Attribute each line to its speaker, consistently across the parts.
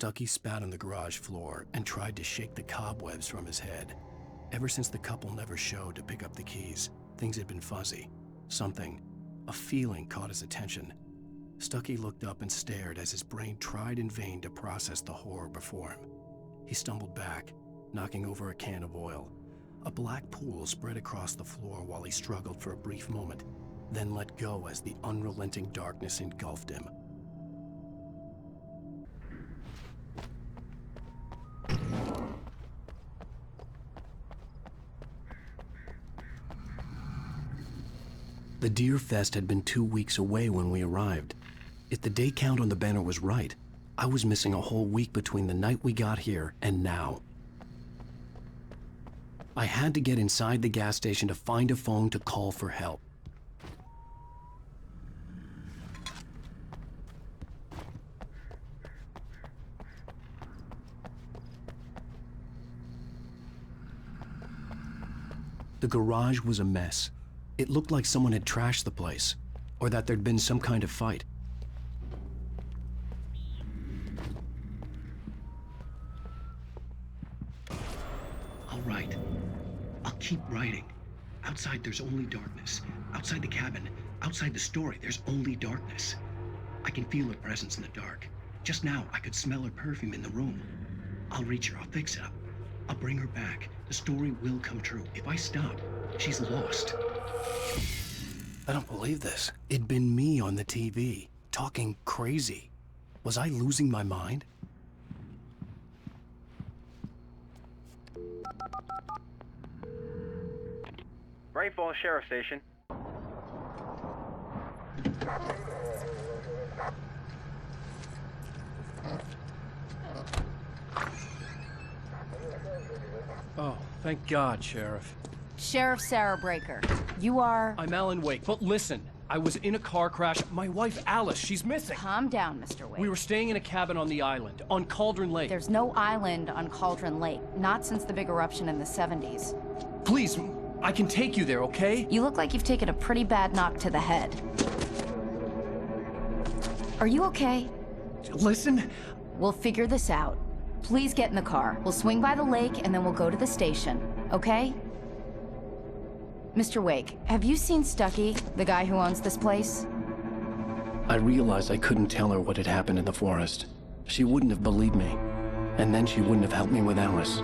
Speaker 1: Stucky spat on the garage floor and tried to shake the cobwebs from his head. Ever since the couple never showed to pick up the keys, things had been fuzzy. Something, a feeling caught his attention. Stucky looked up and stared as his brain tried in vain to process the horror before him. He stumbled back, knocking over a can of oil. A black pool spread across the floor while he struggled for a brief moment, then let go as the unrelenting darkness engulfed him. The Deer Fest had been 2 weeks away when we arrived. If the day count on the banner was right, I was missing a whole week between the night we got here and now. I had to get inside the gas station to find a phone to call for help. The garage was a mess. It looked like someone had trashed the place, or that there'd been some kind of fight. All right, I'll keep writing. Outside there's only darkness. Outside the cabin, outside the story, there's only darkness. I can feel her presence in the dark. Just now, I could smell her perfume in the room. I'll reach her, I'll fix it up. I'll bring her back. The story will come true. If I stop, she's lost. I don't believe this. It'd been me on the TV, talking crazy. Was I losing my mind?
Speaker 2: Bright Falls Sheriff Station.
Speaker 3: Oh, thank God, Sheriff.
Speaker 4: Sheriff Sarah Breaker. You are...
Speaker 3: I'm Alan Wake, but listen, I was in a car crash. My wife, Alice, she's missing.
Speaker 4: Calm down, Mr. Wake.
Speaker 3: We were staying in a cabin on the island, on Cauldron Lake.
Speaker 4: There's no island on Cauldron Lake, not since the big eruption in the 70s.
Speaker 3: Please, I can take you there, okay?
Speaker 4: You look like you've taken a pretty bad knock to the head. Are you okay?
Speaker 3: Listen.
Speaker 4: We'll figure this out. Please get in the car. We'll swing by the lake and then we'll go to the station, okay? Mr. Wake, have you seen Stucky, the guy who owns this place?
Speaker 1: I realized I couldn't tell her what had happened in the forest. She wouldn't have believed me, and then she wouldn't have helped me with Alice.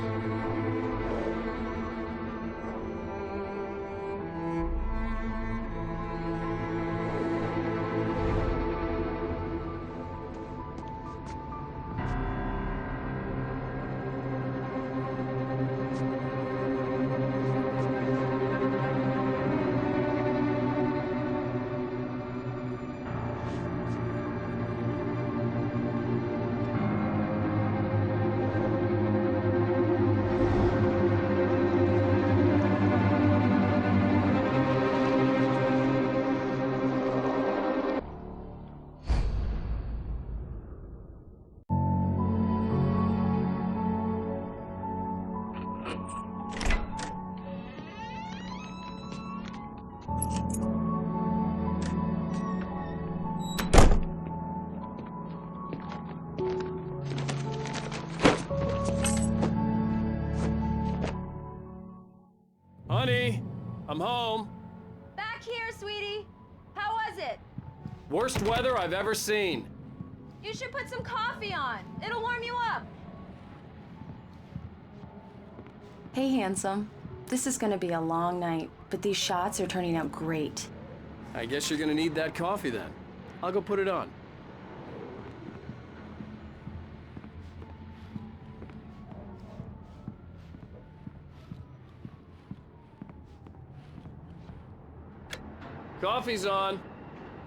Speaker 3: Honey, I'm home.
Speaker 5: Back here, sweetie. How was it?
Speaker 3: Worst weather I've ever seen.
Speaker 5: You should put some coffee on. It'll warm you up.
Speaker 6: Hey, handsome. This is gonna be a long night, but these shots are turning out great.
Speaker 3: I guess you're gonna need that coffee then. I'll go put it on. Coffee's on.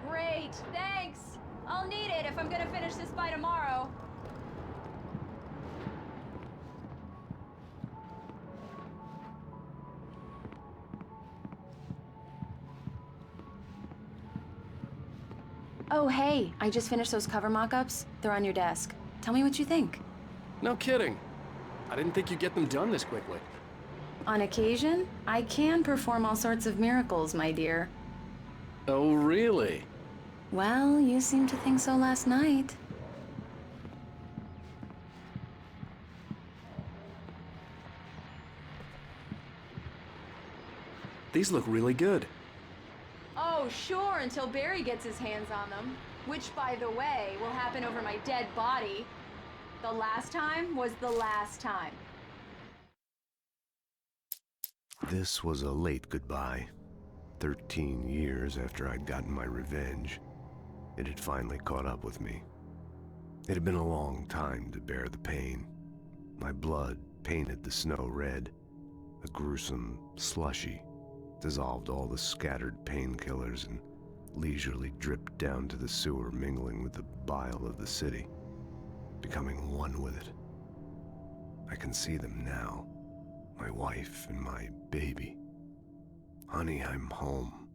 Speaker 5: Great, thanks. I'll need it if I'm gonna finish this by tomorrow.
Speaker 6: Oh, hey, I just finished those cover mock-ups. They're on your desk. Tell me what you think.
Speaker 3: No kidding. I didn't think you'd get them done this quickly.
Speaker 6: On occasion, I can perform all sorts of miracles, my dear.
Speaker 3: Oh, really?
Speaker 6: Well, you seemed to think so last night.
Speaker 3: These look really good.
Speaker 5: Oh, sure, until Barry gets his hands on them. Which, by the way, will happen over my dead body. The last time was the last time.
Speaker 7: This was a late goodbye. 13 years after I'd gotten my revenge, it had finally caught up with me. It had been a long time to bear the pain. My blood painted the snow red. A gruesome slushy dissolved all the scattered painkillers and leisurely dripped down to the sewer, mingling with the bile of the city, becoming one with it. I can see them now, my wife and my baby. Honey, I'm home.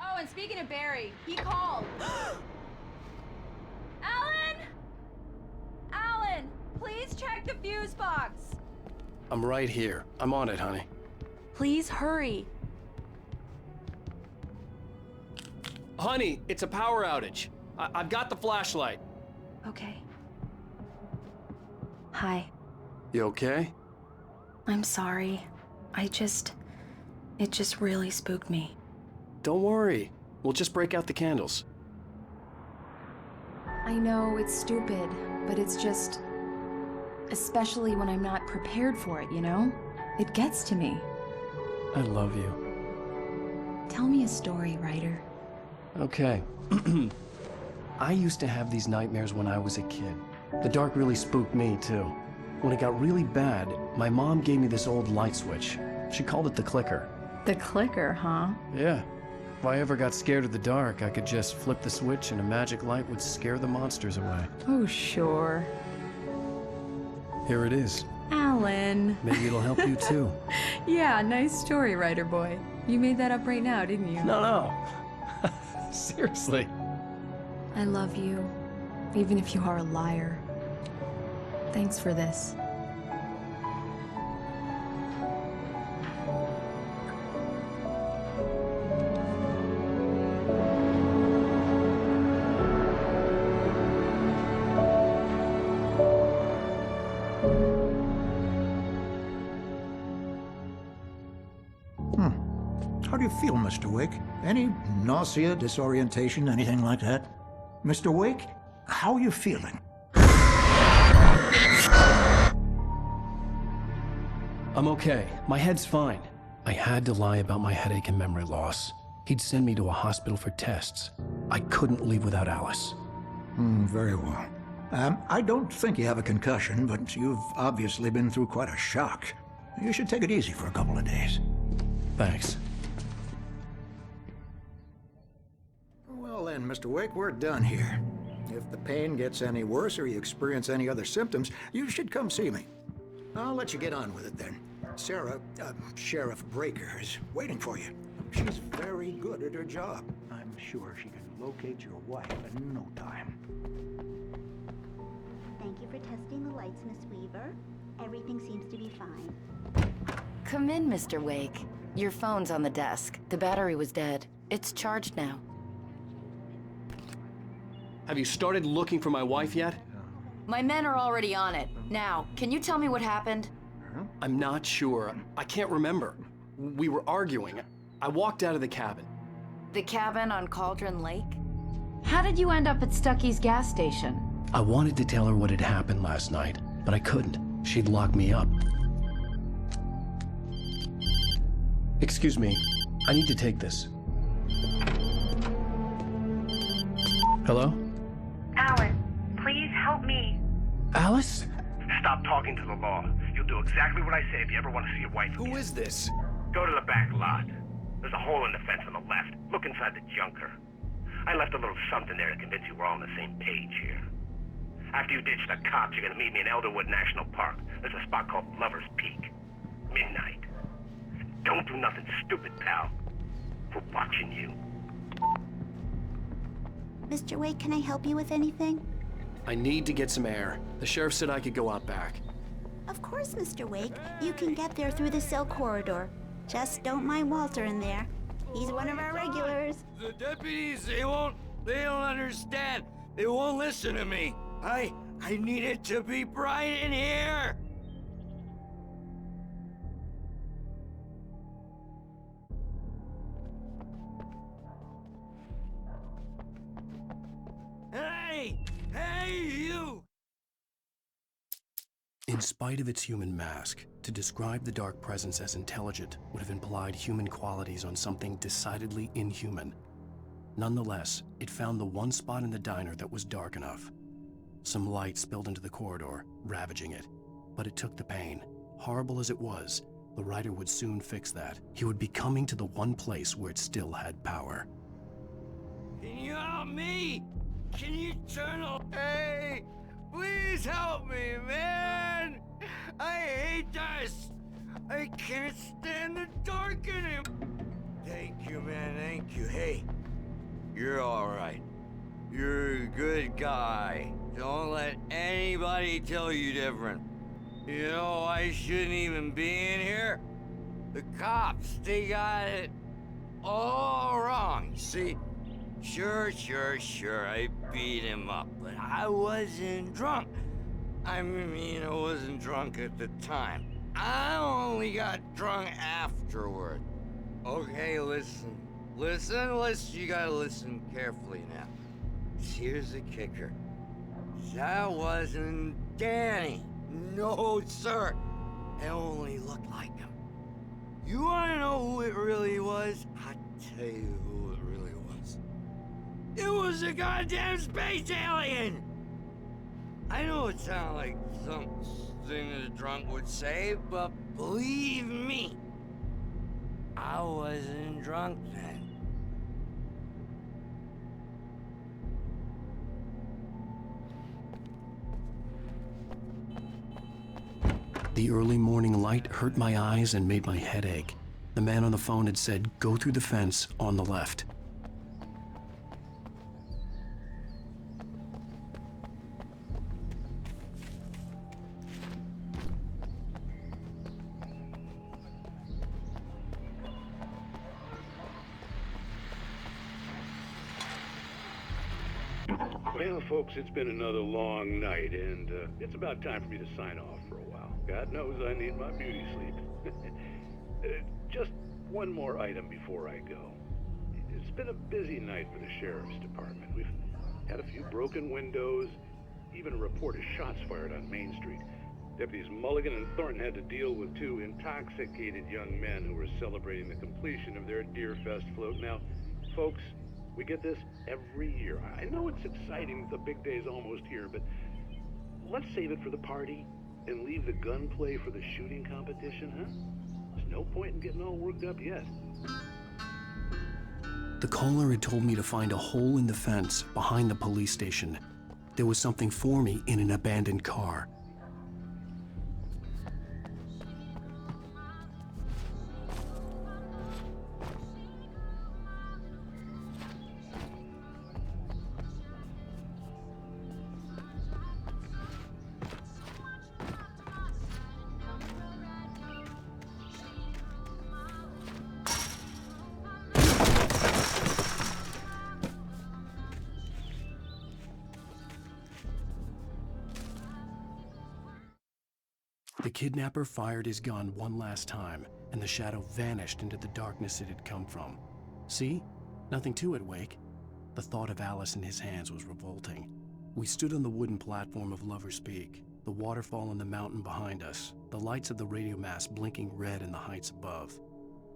Speaker 5: Oh, and speaking of Barry, he called. Alan! Alan, please check the fuse box.
Speaker 3: I'm right here. I'm on it, honey.
Speaker 6: Please hurry.
Speaker 3: Honey, it's a power outage. I've got the flashlight.
Speaker 6: Okay. Hi.
Speaker 3: You okay?
Speaker 6: I'm sorry. It just really spooked me.
Speaker 3: Don't worry. We'll just break out the candles.
Speaker 4: I know it's stupid, but it's just... especially when I'm not prepared for it, you know? It gets to me.
Speaker 3: I love you.
Speaker 4: Tell me a story, writer.
Speaker 3: Okay. I used to have these nightmares when I was a kid. The dark really spooked me, too. When it got really bad, my mom gave me this old light switch. She called it the clicker.
Speaker 4: The clicker, huh?
Speaker 3: Yeah. If I ever got scared of the dark, I could just flip the switch and a magic light would scare the monsters away.
Speaker 4: Oh, sure.
Speaker 3: Here it is.
Speaker 4: Alan.
Speaker 3: Maybe it'll help you, too.
Speaker 4: Yeah, nice story, writer boy. You made that up right now, didn't you?
Speaker 3: No. Seriously.
Speaker 4: I love you, even if you are a liar. Thanks for this.
Speaker 8: How do you feel, Mr. Wake? Any nausea, disorientation, anything like that? Mr. Wake, how are you feeling?
Speaker 3: I'm okay. My head's fine. I had to lie about my headache and memory loss. He'd send me to a hospital for tests. I couldn't leave without Alice.
Speaker 8: Very well. I don't think you have a concussion, but you've obviously been through quite a shock. You should take it easy for a couple of days.
Speaker 3: Thanks.
Speaker 8: Well then, Mr. Wake, we're done here. If the pain gets any worse or you experience any other symptoms, you should come see me. I'll let you get on with it then. Sarah, Sheriff Breaker, is waiting for you. She's very good at her job. I'm sure she can locate your wife in no time.
Speaker 9: Thank you for testing the lights, Miss Weaver. Everything seems to be fine.
Speaker 6: Come in, Mr. Wake. Your phone's on the desk. The battery was dead. It's charged now.
Speaker 3: Have you started looking for my wife yet?
Speaker 6: My men are already on it. Now, can you tell me what happened?
Speaker 3: I'm not sure. I can't remember. We were arguing. I walked out of the cabin.
Speaker 6: The cabin on Cauldron Lake?
Speaker 4: How did you end up at Stucky's gas station?
Speaker 3: I wanted to tell her what had happened last night, but I couldn't. She'd lock me up. Excuse me. I need to take this. Hello?
Speaker 10: Alan, please help me.
Speaker 3: Alice?
Speaker 2: Stop talking to the law. You'll do exactly what I say if you ever want to see your wife again.
Speaker 3: Who is this?
Speaker 2: Go to the back lot. There's a hole in the fence on the left. Look inside the junker. I left a little something there to convince you we're all on the same page here. After you ditch the cops, you're gonna meet me in Elderwood National Park. There's a spot called Lover's Peak. Midnight. Don't do nothing stupid, pal. We're watching you.
Speaker 9: Mr. Wake, can I help you with anything?
Speaker 3: I need to get some air. The sheriff said I could go out back.
Speaker 9: Of course, Mr. Wake. You can get there through the cell corridor. Just don't mind Walter in there. He's one of our regulars.
Speaker 11: The deputies, they don't understand. They won't listen to me. I need it to be bright in here. Hey, you!
Speaker 3: In spite of its human mask, to describe the dark presence as intelligent would have implied human qualities on something decidedly inhuman. Nonetheless, it found the one spot in the diner that was dark enough. Some light spilled into the corridor, ravaging it. But it took the pain. Horrible as it was, the writer would soon fix that. He would be coming to the one place where it still had power.
Speaker 11: Can you help me? Can you turn off? Hey, please help me, man! I hate this! I can't stand the dark anymore! Thank you, man, thank you. Hey, you're alright. You're a good guy. Don't let anybody tell you different. You know, I shouldn't even be in here. The cops, they got it all wrong. See, sure, I beat him up, but I wasn't drunk. I mean, I wasn't drunk at the time. I only got drunk afterward. Okay, listen, you gotta listen carefully now. Here's the kicker. That wasn't Danny. No, sir. It only looked like him. You wanna know who it really was? I'll tell you who it really was. It was a goddamn space alien! I know it sounds like something a drunk would say, but believe me, I wasn't drunk then.
Speaker 3: The early morning light hurt my eyes and made my head ache. The man on the phone had said, "Go through the fence on the left."
Speaker 12: Well, folks, it's been another long night, and it's about time for me to sign off for a while. God knows I need my beauty sleep. Just one more item before I go. It's been a busy night for the sheriff's department. We've had a few broken windows, even a report of shots fired on Main Street. Deputies Mulligan and Thornton had to deal with two intoxicated young men who were celebrating the completion of their Deer Fest float. Now, folks, we get this every year. I know it's exciting, the big day's almost here, but let's save it for the party and leave the gunplay for the shooting competition, huh? There's no point in getting all worked up yet.
Speaker 3: The caller had told me to find a hole in the fence behind the police station. There was something for me in an abandoned car. The kidnapper fired his gun one last time, and the shadow vanished into the darkness it had come from. See? Nothing to it, Wake. The thought of Alice in his hands was revolting. We stood on the wooden platform of Lover's Peak, the waterfall on the mountain behind us, the lights of the radio mast blinking red in the heights above.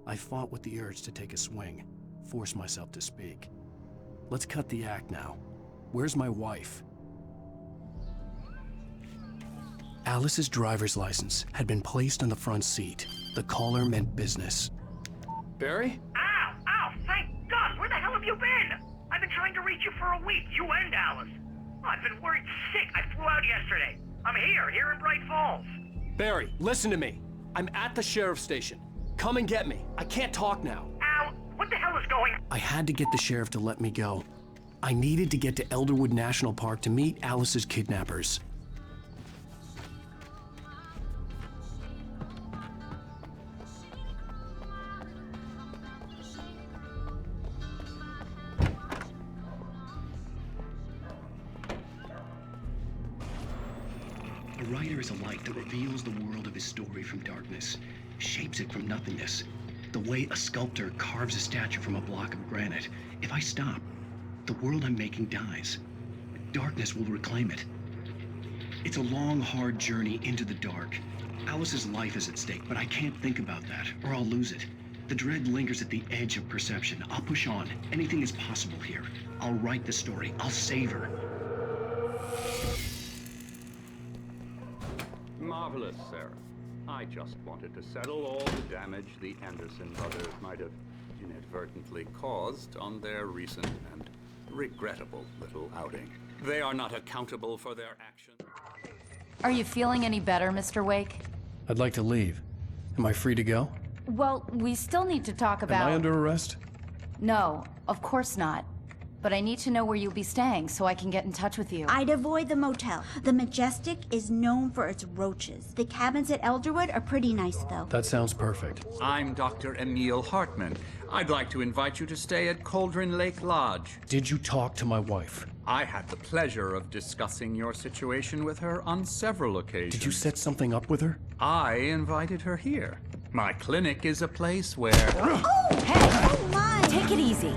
Speaker 3: I fought with the urge to take a swing, force myself to speak. Let's cut the act now. Where's my wife? Alice's driver's license had been placed on the front seat. The caller meant business. Barry?
Speaker 2: Ow! Thank God! Where the hell have you been? I've been trying to reach you for a week, you and Alice. Oh, I've been worried sick. I flew out yesterday. I'm here in Bright Falls.
Speaker 3: Barry, listen to me. I'm at the sheriff's station. Come and get me. I can't talk now.
Speaker 2: Al, what the hell is going on?
Speaker 3: I had to get the sheriff to let me go. I needed to get to Elderwood National Park to meet Alice's kidnappers.
Speaker 1: A writer is a light that reveals the world of his story from darkness, shapes it from nothingness. The way a sculptor carves a statue from a block of granite. If I stop, the world I'm making dies. darkness will reclaim it. It's a long, hard journey into the dark. Alice's life is at stake, but I can't think about that, or I'll lose it. The dread lingers at the edge of perception. I'll push on. Anything is possible here. I'll write the story. I'll save her.
Speaker 13: Marvelous, Sarah. I just wanted to settle all the damage the Anderson brothers might have inadvertently caused on their recent and regrettable little outing. They are not accountable for their actions.
Speaker 6: Are you feeling any better, Mr. Wake?
Speaker 3: I'd like to leave. Am I free to go?
Speaker 6: Well, we still need to talk about...
Speaker 3: Am I under arrest?
Speaker 6: No, of course not. But I need to know where you'll be staying so I can get in touch with you.
Speaker 9: I'd avoid the motel. The Majestic is known for its roaches. The cabins at Elderwood are pretty nice, though.
Speaker 3: That sounds perfect.
Speaker 13: I'm Dr. Emil Hartman. I'd like to invite you to stay at Cauldron Lake Lodge.
Speaker 3: Did you talk to my wife?
Speaker 13: I had the pleasure of discussing your situation with her on several occasions.
Speaker 3: Did you set something up with her?
Speaker 13: I invited her here. My clinic is a place where...
Speaker 9: Oh! Hey! Oh, my!
Speaker 6: Take it easy.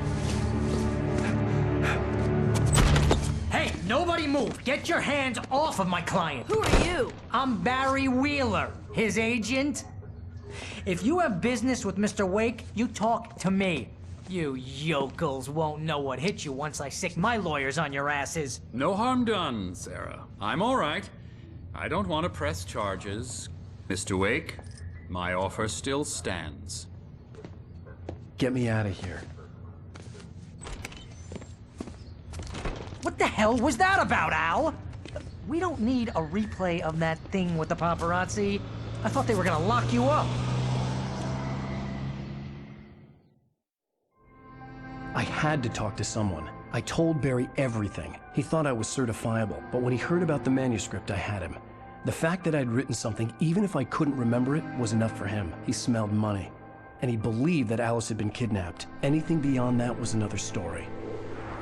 Speaker 14: Hey, nobody move! Get your hands off of my client!
Speaker 6: Who are you?
Speaker 14: I'm Barry Wheeler, his agent. If you have business with Mr. Wake, you talk to me. You yokels won't know what hit you once I sick my lawyers on your asses.
Speaker 13: No harm done, Sarah. I'm all right. I don't want to press charges. Mr. Wake, my offer still stands.
Speaker 3: Get me out of here.
Speaker 14: What the hell was that about, Al? We don't need a replay of that thing with the paparazzi. I thought they were gonna lock you up.
Speaker 3: I had to talk to someone. I told Barry everything. He thought I was certifiable, but when he heard about the manuscript, I had him. The fact that I'd written something, even if I couldn't remember it, was enough for him. He smelled money. And he believed that Alice had been kidnapped. Anything beyond that was another story.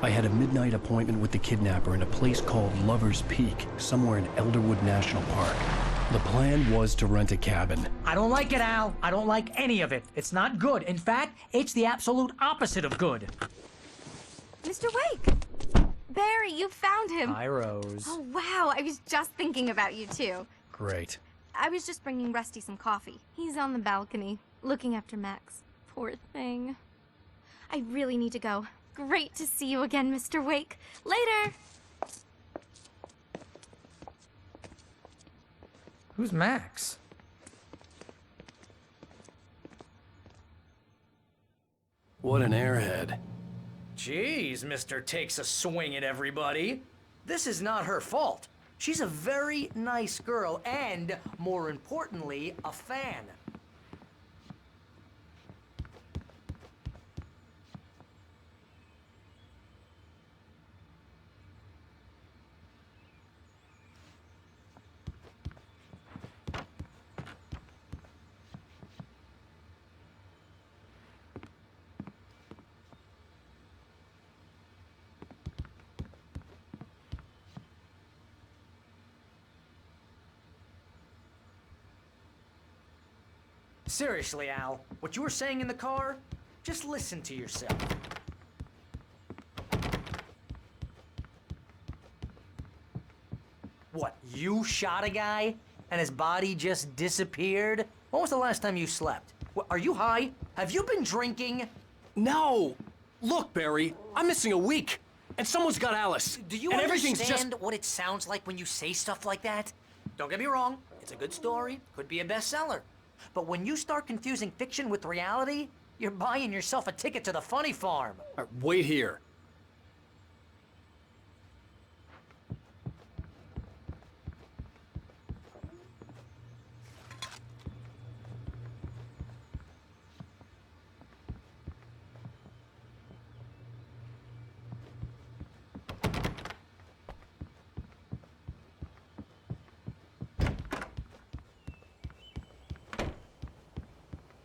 Speaker 3: I had a midnight appointment with the kidnapper in a place called Lover's Peak, somewhere in Elderwood National Park. The plan was to rent a cabin.
Speaker 14: I don't like it, Al. I don't like any of it. It's not good. In fact, it's the absolute opposite of good.
Speaker 15: Mr. Wake! Barry, you found him!
Speaker 14: Hi, Rose.
Speaker 15: Oh, wow. I was just thinking about you, too.
Speaker 3: Great.
Speaker 15: I was just bringing Rusty some coffee. He's on the balcony, looking after Max. Poor thing. I really need to go. Great to see you again, Mr. Wake. Later!
Speaker 14: Who's Max?
Speaker 3: What an airhead.
Speaker 14: Jeez, Mr. Takes a swing at everybody. This is not her fault. She's a very nice girl and, more importantly, a fan. Seriously, Al, what you were saying in the car, just listen to yourself. What, you shot a guy and his body just disappeared? When was the last time you slept? What, are you high? Have you been drinking?
Speaker 3: No! Look, Barry, I'm missing a week, and someone's got Alice.
Speaker 14: Do you
Speaker 3: and
Speaker 14: understand what it sounds like when you say stuff like that? Don't get me wrong, it's a good story, could be a bestseller. But when you start confusing fiction with reality, you're buying yourself a ticket to the funny farm.
Speaker 3: Wait here.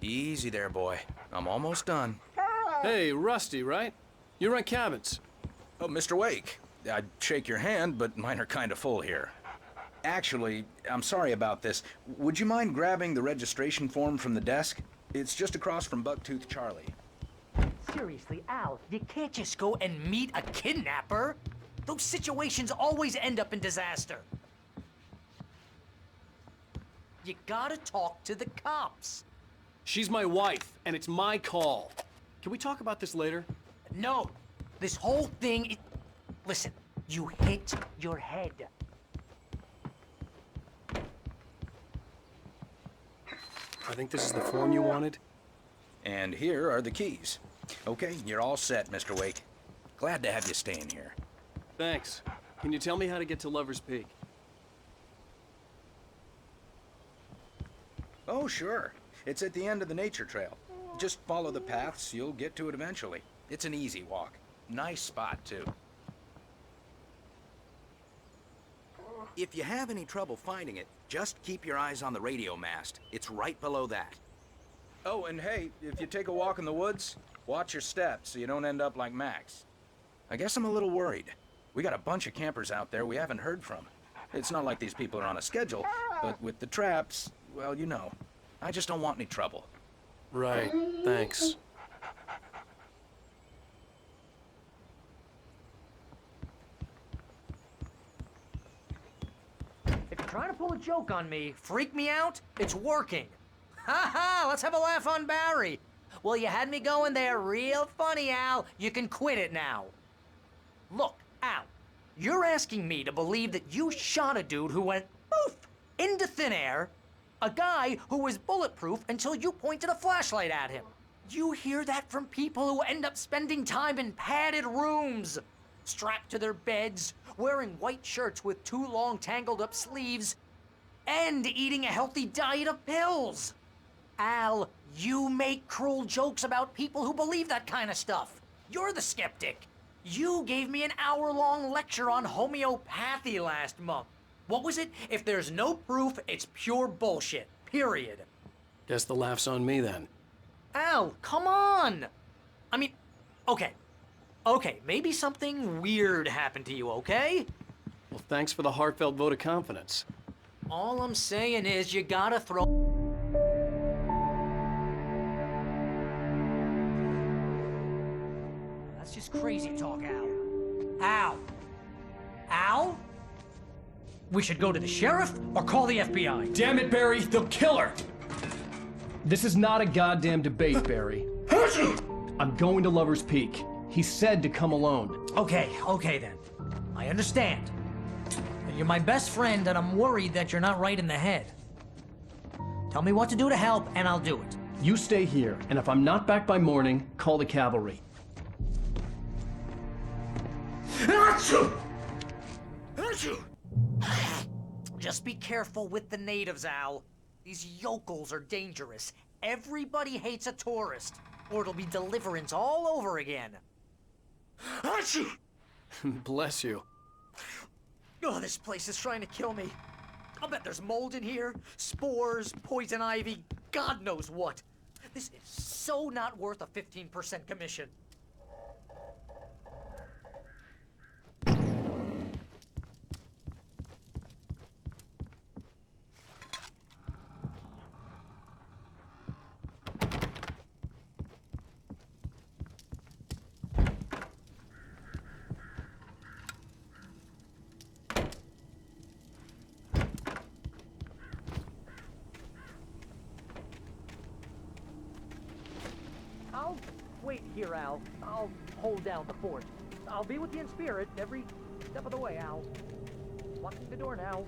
Speaker 16: Easy there, boy. I'm almost done.
Speaker 17: Hey, Rusty, right? You rent cabins.
Speaker 16: Oh, Mr. Wake. I'd shake your hand, but mine are kind of full here. Actually, I'm sorry about this. Would you mind grabbing the registration form from the desk? It's just across from Bucktooth Charlie.
Speaker 14: Seriously, Al, you can't just go and meet a kidnapper. Those situations always end up in disaster. You gotta talk to the cops.
Speaker 17: She's my wife, and it's my call. Can we talk about this later?
Speaker 14: No. This whole thing. Listen, you hit your head.
Speaker 17: I think this is the form you wanted.
Speaker 16: And here are the keys. Okay, you're all set, Mr. Wake. Glad to have you staying here.
Speaker 17: Thanks. Can you tell me how to get to Lover's Peak?
Speaker 16: Oh, sure. It's at the end of the nature trail. Just follow the paths, you'll get to it eventually. It's an easy walk. Nice spot, too. If you have any trouble finding it, just keep your eyes on the radio mast. It's right below that. Oh, and hey, if you take a walk in the woods, watch your steps so you don't end up like Max. I guess I'm a little worried. We got a bunch of campers out there we haven't heard from. It's not like these people are on a schedule, but with the traps, well, you know. I just don't want any trouble.
Speaker 17: Right, thanks.
Speaker 14: If you're trying to pull a joke on me, freak me out, it's working. Ha ha, let's have a laugh on Barry. Well, you had me going there real funny, Al. You can quit it now. Look, Al, you're asking me to believe that you shot a dude who went poof into thin air, a guy who was bulletproof until you pointed a flashlight at him. You hear that from people who end up spending time in padded rooms, strapped to their beds, wearing white shirts with too long tangled up sleeves, and eating a healthy diet of pills. Al, you make cruel jokes about people who believe that kind of stuff. You're the skeptic. You gave me an hour-long lecture on homeopathy last month. What was it? If there's no proof, it's pure bullshit. Period.
Speaker 17: Guess the laugh's on me then.
Speaker 14: Al, come on! I mean, okay. Okay, maybe something weird happened to you, okay?
Speaker 17: Well, thanks for the heartfelt vote of confidence.
Speaker 14: All I'm saying is you gotta throw... That's just crazy talk, Al. Al! Al? We should go to the sheriff or call the FBI.
Speaker 3: Damn it, Barry, they'll kill her! This is not a goddamn debate, Barry. I'm going to Lover's Peak. He said to come alone.
Speaker 14: Okay then. I understand. But you're my best friend and I'm worried that you're not right in the head. Tell me what to do to help and I'll do it.
Speaker 3: You stay here, and if I'm not back by morning, call the cavalry.
Speaker 14: Just be careful with the natives, Al. These yokels are dangerous. Everybody hates a tourist, or it'll be deliverance all over again.
Speaker 17: Bless you.
Speaker 14: Oh, this place is trying to kill me. I'll bet there's mold in here, spores, poison ivy, God knows what. This is so not worth a 15% commission. I'll wait here, Al. I'll hold down the fort. I'll be with you in spirit every step of the way, Al. Locking the door now.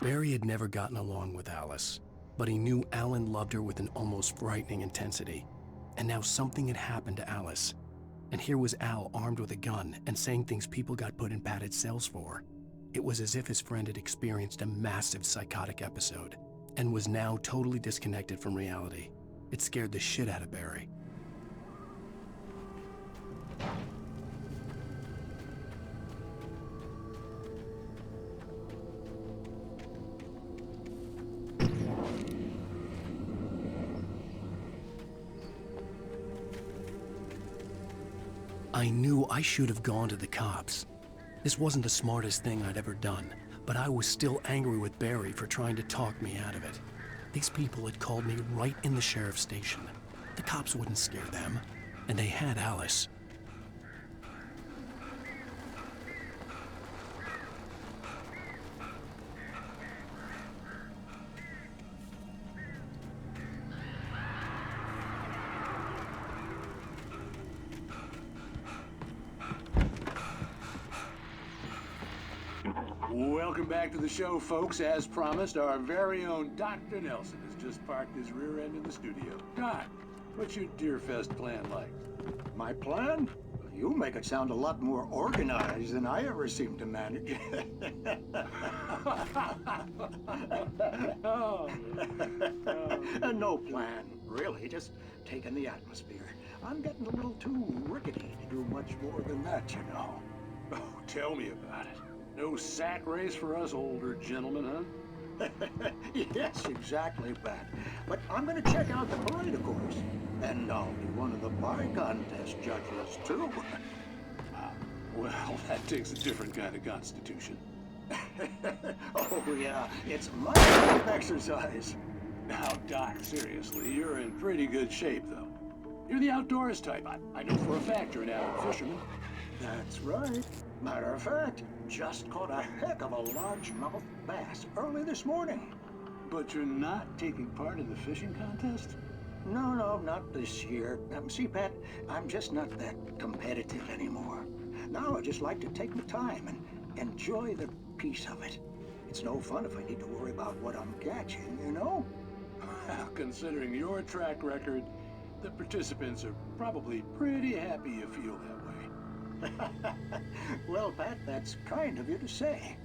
Speaker 3: Barry had never gotten along with Alice, but he knew Alan loved her with an almost frightening intensity. And now something had happened to Alice. And here was Al armed with a gun and saying things people got put in padded cells for. It was as if his friend had experienced a massive psychotic episode and was now totally disconnected from reality. It scared the shit out of Barry. I knew I should have gone to the cops. This wasn't the smartest thing I'd ever done, but I was still angry with Barry for trying to talk me out of it. These people had called me right in the sheriff's station. The cops wouldn't scare them, and they had Alice.
Speaker 12: Welcome back to the show, folks. As promised, our very own Dr. Nelson has just parked his rear end in the studio. Doc, what's your Deerfest plan like?
Speaker 8: My plan? You make it sound a lot more organized than I ever seem to manage. No plan, really. Just taking the atmosphere. I'm getting a little too rickety to do much more than that, you know.
Speaker 12: Oh, tell me about it. No sack race for us older gentlemen, huh?
Speaker 8: Yes, exactly, Pat. But I'm gonna check out the parade, of course. And I'll be one of the pie contest judges, too.
Speaker 12: Well, that takes a different kind of constitution.
Speaker 8: Oh, yeah. It's my kind of exercise.
Speaker 12: Now, Doc, seriously, you're in pretty good shape, though. You're the outdoors type. I know for a fact you're an avid fisherman.
Speaker 8: That's right. Matter of fact, just caught a heck of a largemouth bass early this morning.
Speaker 12: But you're not taking part in the fishing contest?
Speaker 8: No, not this year. See, Pat, I'm just not that competitive anymore. Now I just like to take my time and enjoy the peace of it. It's no fun if I need to worry about what I'm catching, you know?
Speaker 12: Well, considering your track record, the participants are probably pretty happy you feel that way.
Speaker 8: Well, Pat, that's kind of you to say.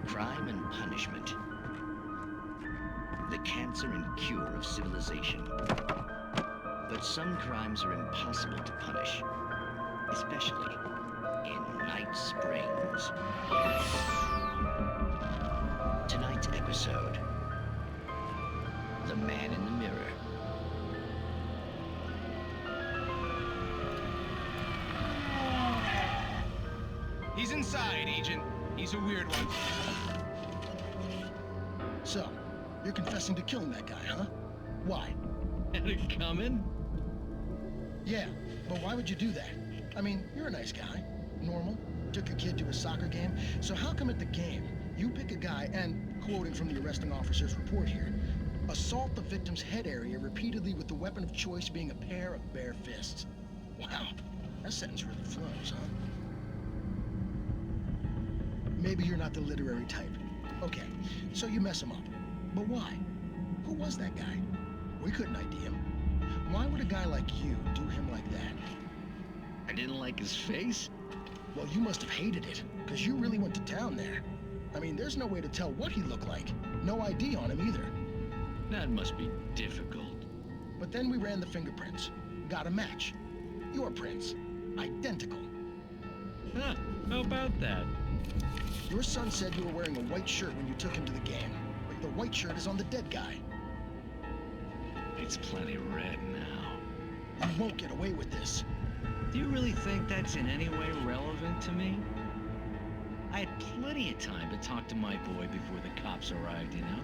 Speaker 18: Crime and punishment. The cancer and cure of civilization. But some crimes are impossible to punish, especially in Night Springs. Tonight's episode, The Man in the Mirror.
Speaker 19: He's inside, Agent. He's a weird one.
Speaker 1: So, you're confessing to killing that guy, huh? Why?
Speaker 19: Had it coming?
Speaker 1: Yeah, but why would you do that? I mean, you're a nice guy. Normal. Took a kid to a soccer game. So how come at the game, you pick a guy and, quoting from the arresting officer's report here, assault the victim's head area repeatedly with the weapon of choice being a pair of bare fists? Wow, that sentence really flows, huh? Maybe you're not the literary type. Okay, so you mess him up. But why? Who was that guy? We couldn't ID him.
Speaker 20: Why would a guy like you do him like that?
Speaker 18: I didn't like his face?
Speaker 20: Well, you must have hated it, because you really went to town there. I mean, there's no way to tell what he looked like. No ID on him either.
Speaker 18: That must be difficult.
Speaker 20: But then we ran the fingerprints. Got a match. Your prints. Identical.
Speaker 18: Huh, how about that?
Speaker 20: Your son said you were wearing a white shirt when you took him to the game. But the white shirt is on the dead guy.
Speaker 18: It's plenty red now.
Speaker 20: You won't get away with this.
Speaker 18: Do you really think that's in any way relevant to me? I had plenty of time to talk to my boy before the cops arrived, you know?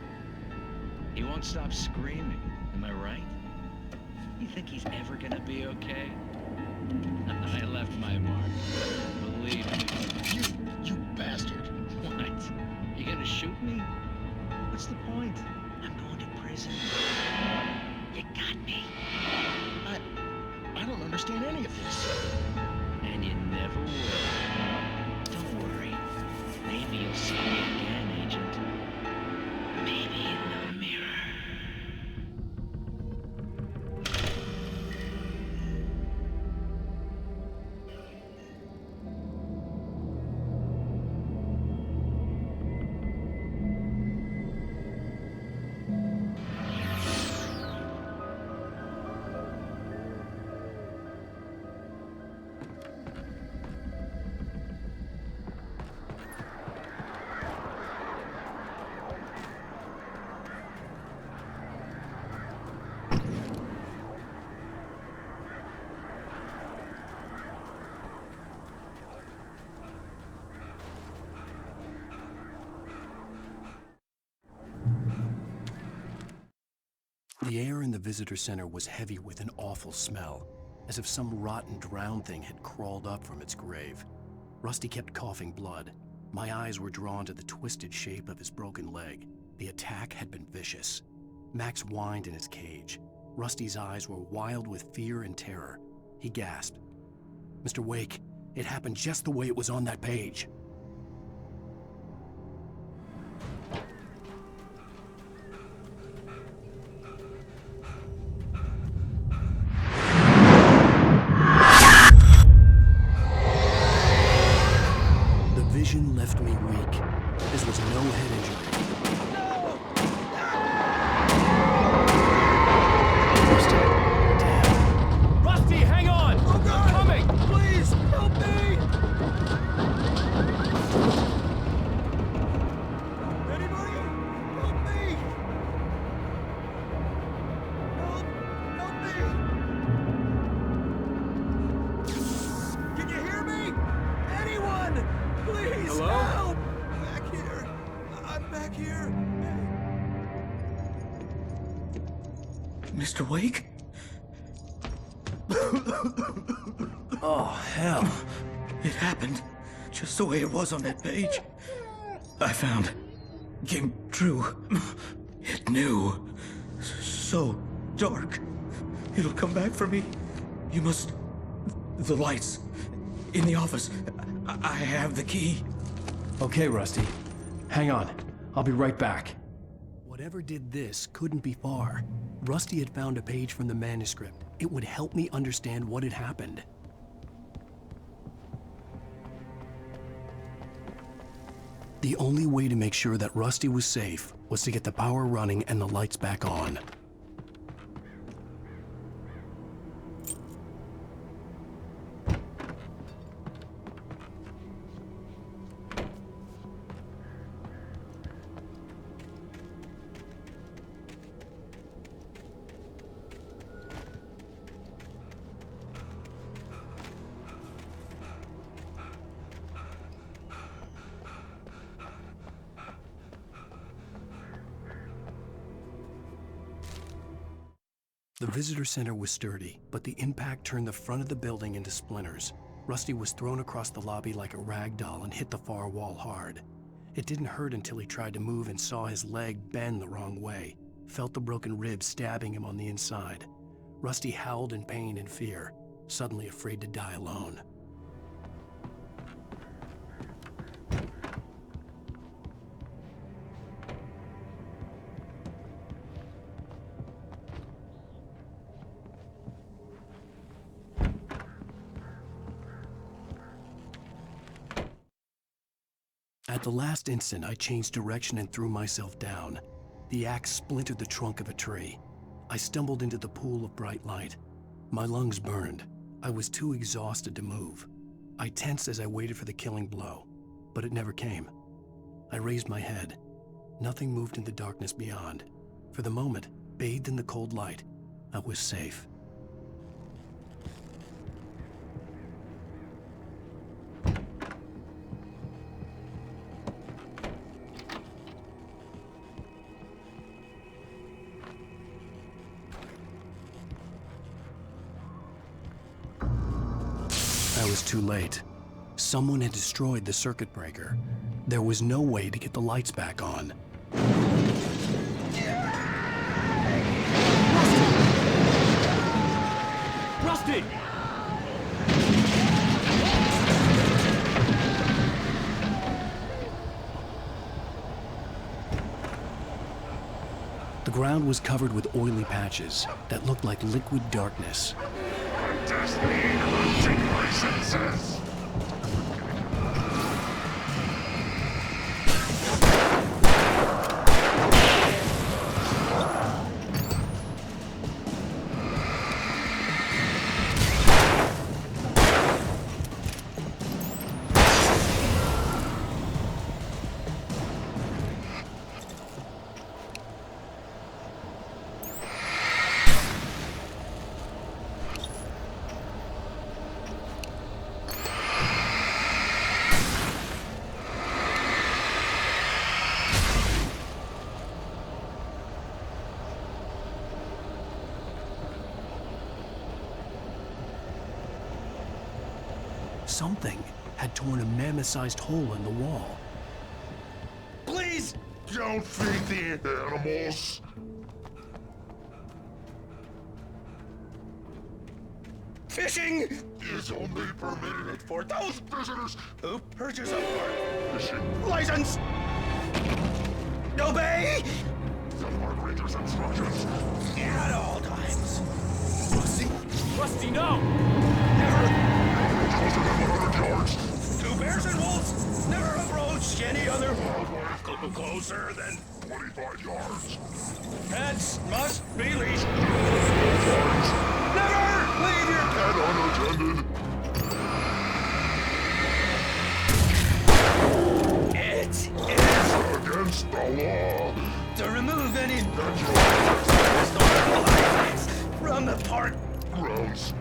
Speaker 18: He won't stop screaming, am I right? You think he's ever gonna be okay? I left my mark. Believe me.
Speaker 20: You bastard.
Speaker 18: What? You gonna shoot me? What's the point? I'm going to prison. You got me.
Speaker 20: I don't understand any of this.
Speaker 18: And you never will. Don't worry. Maybe you'll see me again, Agent. Maybe in the mirror.
Speaker 3: The air in the visitor center was heavy with an awful smell, as if some rotten drowned thing had crawled up from its grave. Rusty kept coughing blood. My eyes were drawn to the twisted shape of his broken leg. The attack had been vicious. Max whined in his cage. Rusty's eyes were wild with fear and terror. He gasped. "Mr. Wake, it happened just the way it was on that page." The vision left me weak. This was no head injury.
Speaker 17: Rusty, hang on! Oh God! I'm coming!
Speaker 11: Please, help me! Anybody? Help me! Help me! Can you hear me? Anyone? Please,
Speaker 17: Hello?
Speaker 11: help! Back here. I'm back here. Mr. Wake?
Speaker 3: Oh, hell.
Speaker 11: It happened just the way it was on that page. I found. Came true. It knew. So dark. It'll come back for me. You must. The lights. In the office. I have the key.
Speaker 3: Okay, Rusty. Hang on. I'll be right back. Whatever did this couldn't be far. Rusty had found a page from the manuscript. It would help me understand what had happened. The only way to make sure that Rusty was safe was to get the power running and the lights back on. The visitor center was sturdy, but the impact turned the front of the building into splinters. Rusty was thrown across the lobby like a rag doll and hit the far wall hard. It didn't hurt until he tried to move and saw his leg bend the wrong way, felt the broken ribs stabbing him on the inside. Rusty howled in pain and fear, suddenly afraid to die alone. At the last instant, I changed direction and threw myself down. The axe splintered the trunk of a tree. I stumbled into the pool of bright light. My lungs burned. I was too exhausted to move. I tensed as I waited for the killing blow, but it never came. I raised my head. Nothing moved in the darkness beyond. For the moment, bathed in the cold light, I was safe. I was too late. Someone had destroyed the circuit breaker. There was no way to get the lights back on.
Speaker 17: Rusty!
Speaker 3: The ground was covered with oily patches that looked like liquid darkness. Something had torn a mammoth-sized hole in the wall.
Speaker 21: Please! Don't feed the animals!
Speaker 16: Fishing
Speaker 21: is only permitted
Speaker 16: for those
Speaker 21: visitors
Speaker 16: who purchase a
Speaker 21: fishing
Speaker 16: license. Obey
Speaker 21: the park ranger's instructions
Speaker 16: at all times.
Speaker 17: Rusty! Rusty, no!
Speaker 21: closer than 100 yards.
Speaker 16: Two bears and wolves never approach any other wildlife closer than
Speaker 21: 25 yards.
Speaker 16: Pets must be leashed.
Speaker 21: Yards.
Speaker 16: Never leave your
Speaker 21: Pet unattended.
Speaker 16: It is
Speaker 21: against the law
Speaker 16: to remove any from the park
Speaker 21: grounds.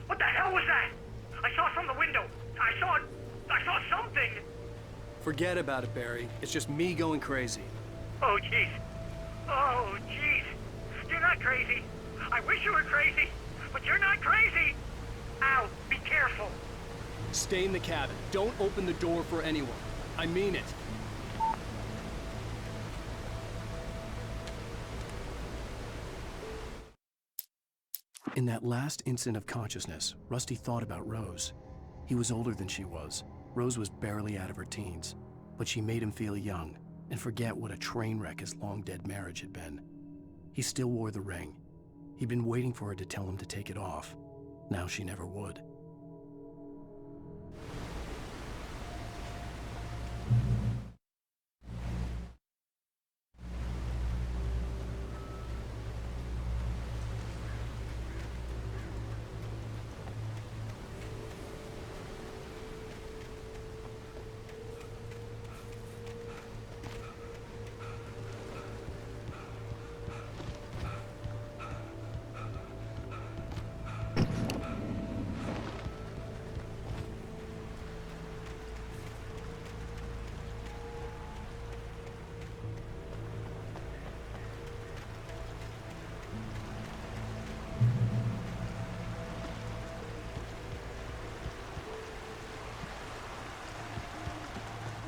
Speaker 2: What the hell was that? I saw it from the window. I saw something.
Speaker 17: Forget about it, Barry. It's just me going crazy.
Speaker 2: Oh, jeez. Oh, jeez. You're not crazy. I wish you were crazy, but you're not crazy. Ow, be careful.
Speaker 17: Stay in the cabin. Don't open the door for anyone. I mean it.
Speaker 3: In that last instant of consciousness, Rusty thought about Rose. He was older than she was. Rose was barely out of her teens, but she made him feel young and forget what a train wreck his long-dead marriage had been. He still wore the ring. He'd been waiting for her to tell him to take it off. Now she never would.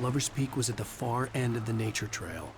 Speaker 3: Lover's Peak was at the far end of the nature trail.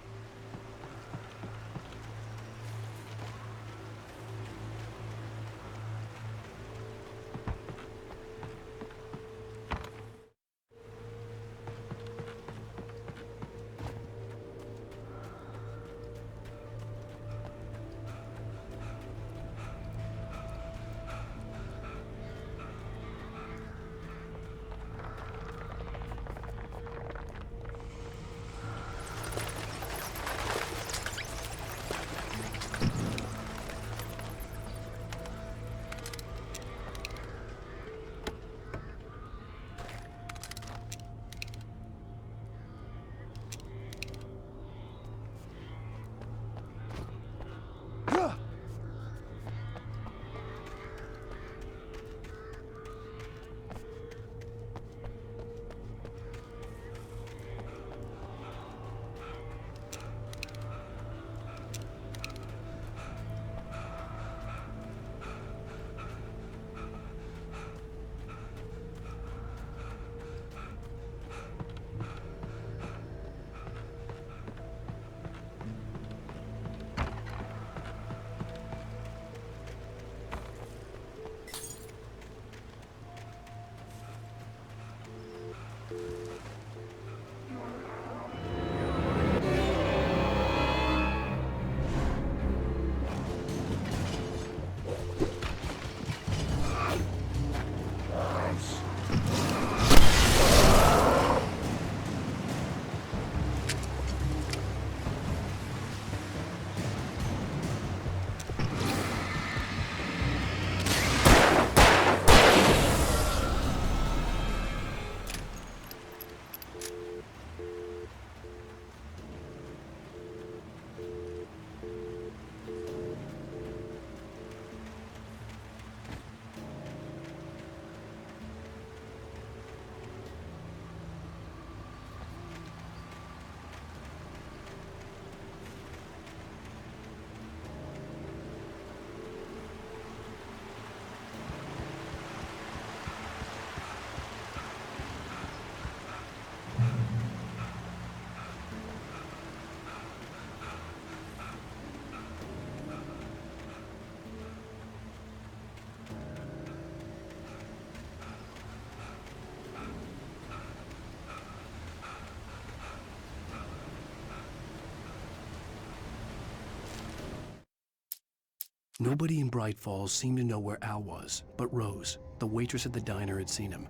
Speaker 3: Nobody in Bright Falls seemed to know where Al was, but Rose, the waitress at the diner, had seen him.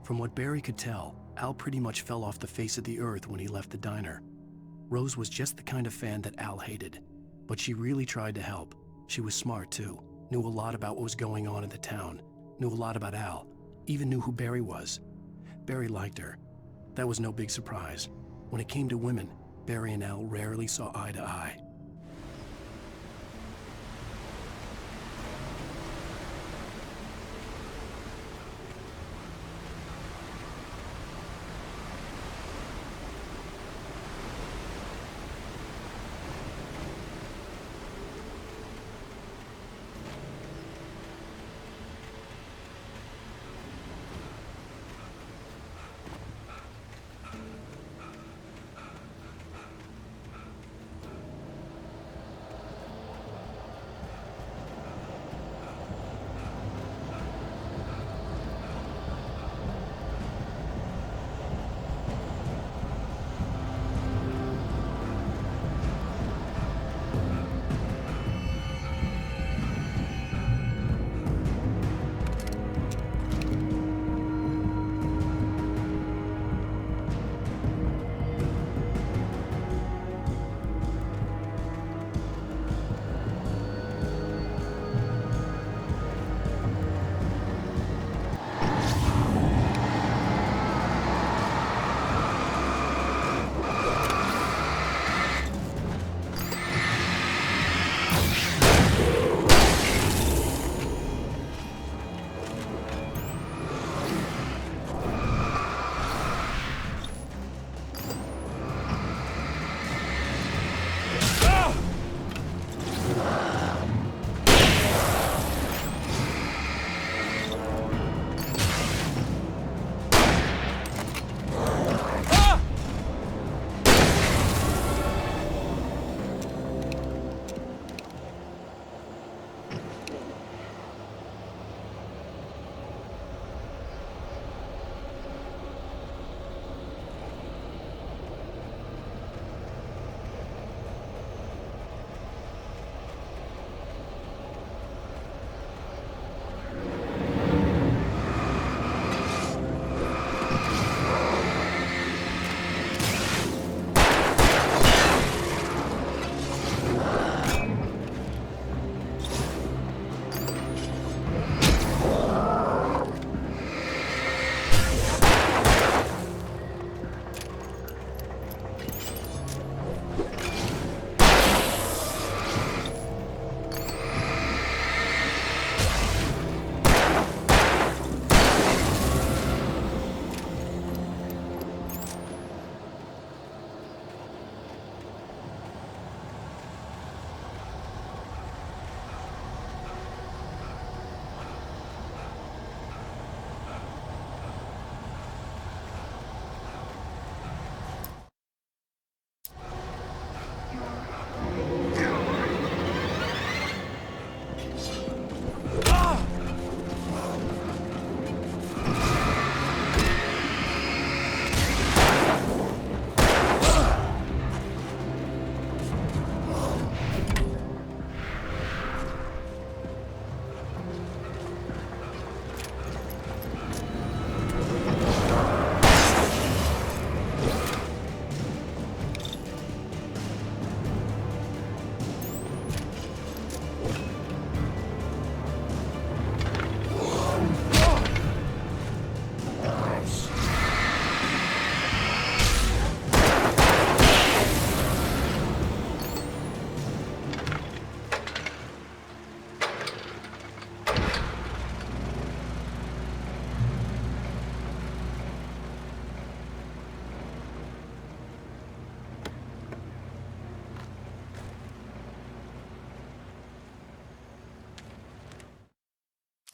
Speaker 3: From what Barry could tell, Al pretty much fell off the face of the earth when he left the diner. Rose was just the kind of fan that Al hated, but she really tried to help. She was smart too, knew a lot about what was going on in the town, knew a lot about Al, even knew who Barry was. Barry liked her. That was no big surprise. When it came to women, Barry and Al rarely saw eye to eye.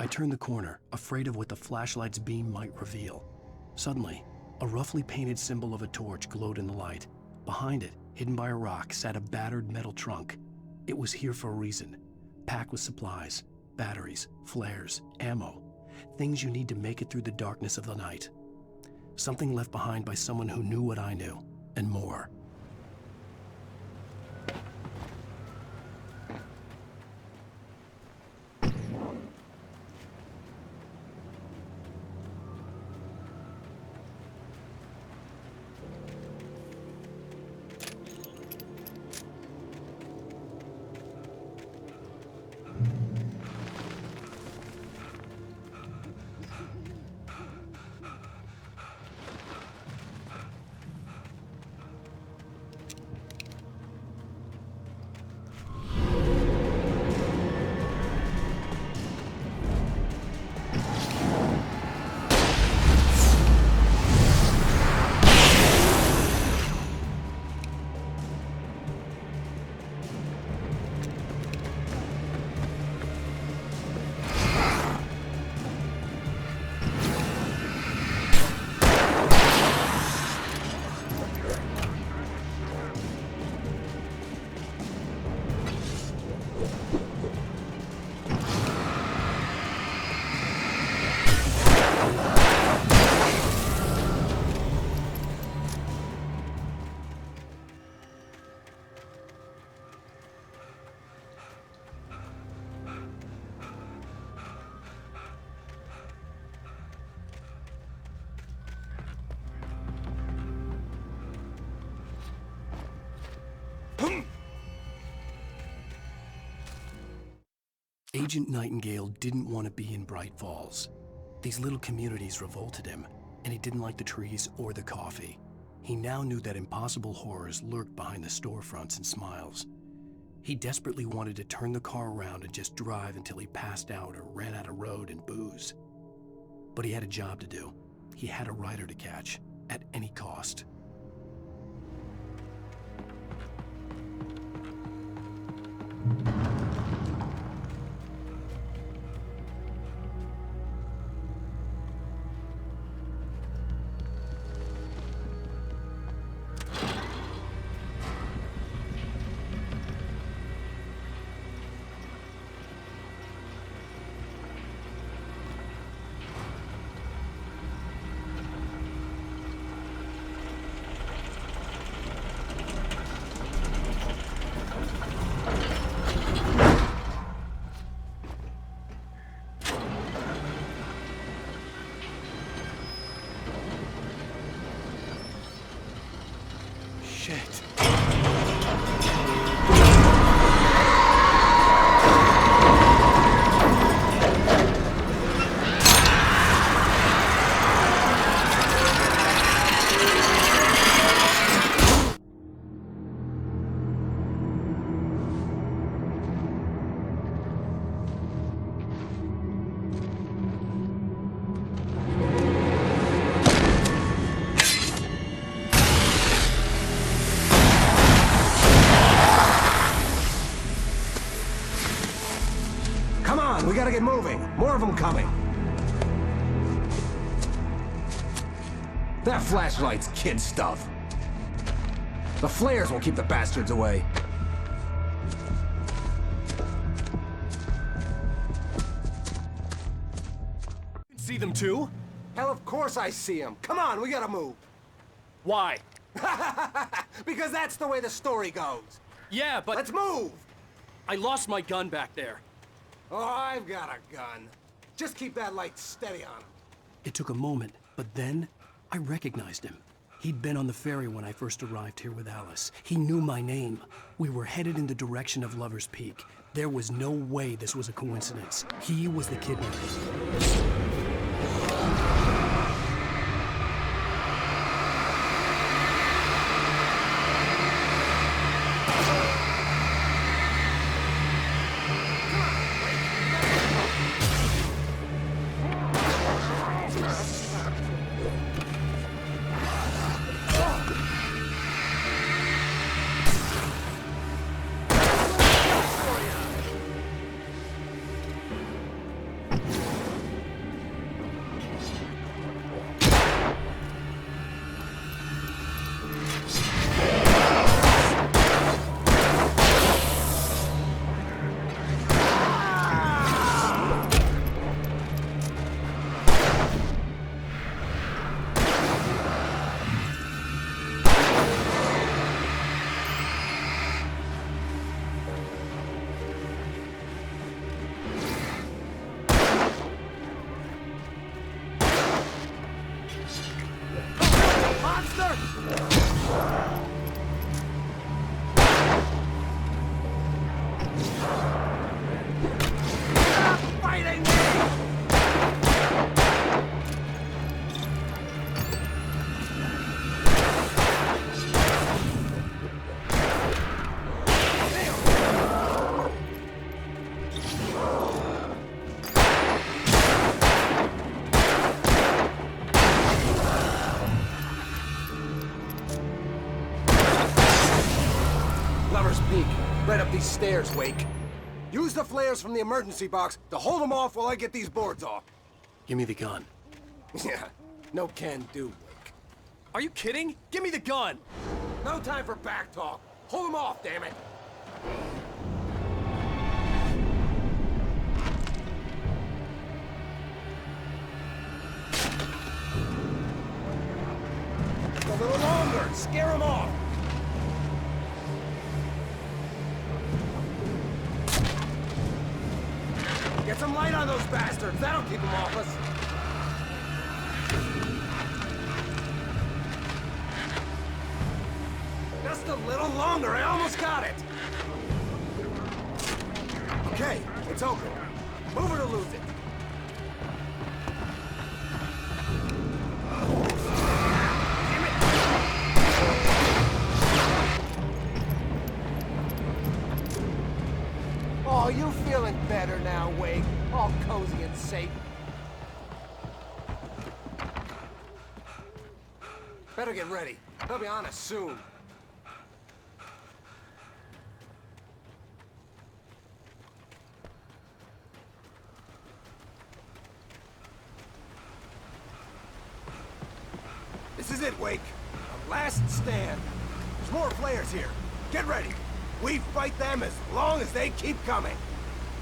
Speaker 3: I turned the corner, afraid of what the flashlight's beam might reveal. Suddenly, a roughly painted symbol of a torch glowed in the light. Behind it, hidden by a rock, sat a battered metal trunk. It was here for a reason, packed with supplies, batteries, flares, ammo, things you need to make it through the darkness of the night. Something left behind by someone who knew what I knew, and more. Agent Nightingale didn't want to be in Bright Falls. These little communities revolted him, and he didn't like the trees or the coffee. He now knew that impossible horrors lurked behind the storefronts and smiles. He desperately wanted to turn the car around and just drive until he passed out or ran out of road and booze. But he had a job to do. He had a rider to catch, at any cost. Shit.
Speaker 7: We gotta get moving. More of them coming. That flashlight's kid stuff. The flares will keep the bastards away.
Speaker 17: See them too?
Speaker 11: Hell, of course I see him. Come on, we gotta move.
Speaker 17: Why?
Speaker 11: Because that's the way the story goes.
Speaker 17: Yeah, but...
Speaker 11: Let's move!
Speaker 17: I lost my gun back there.
Speaker 11: Oh, I've got a gun. Just keep that light steady on him.
Speaker 1: It took a moment, but then I recognized him. He'd been on the ferry when I first arrived here with Alice. He knew my name. We were headed in the direction of Lover's Peak. There was no way this was a coincidence. He was the kidnapper.
Speaker 11: Right up these stairs, Wake. Use the flares from the emergency box to hold them off while I get these boards off.
Speaker 1: Give me the gun.
Speaker 11: Yeah, no can do, Wake.
Speaker 17: Are you kidding? Give me the gun!
Speaker 11: No time for back talk. Hold them off, damn it! Just a little longer. Scare them off. Get some light on those bastards. That'll keep them off us. Just a little longer. I almost got it. Okay, it's open. Move it or lose it. Oh, you feeling better now, Wake? All cozy and safe. Better get ready. They'll be on us soon. This is it, Wake. Our last stand. There's more flares here. Get ready. We fight them as long as they keep coming.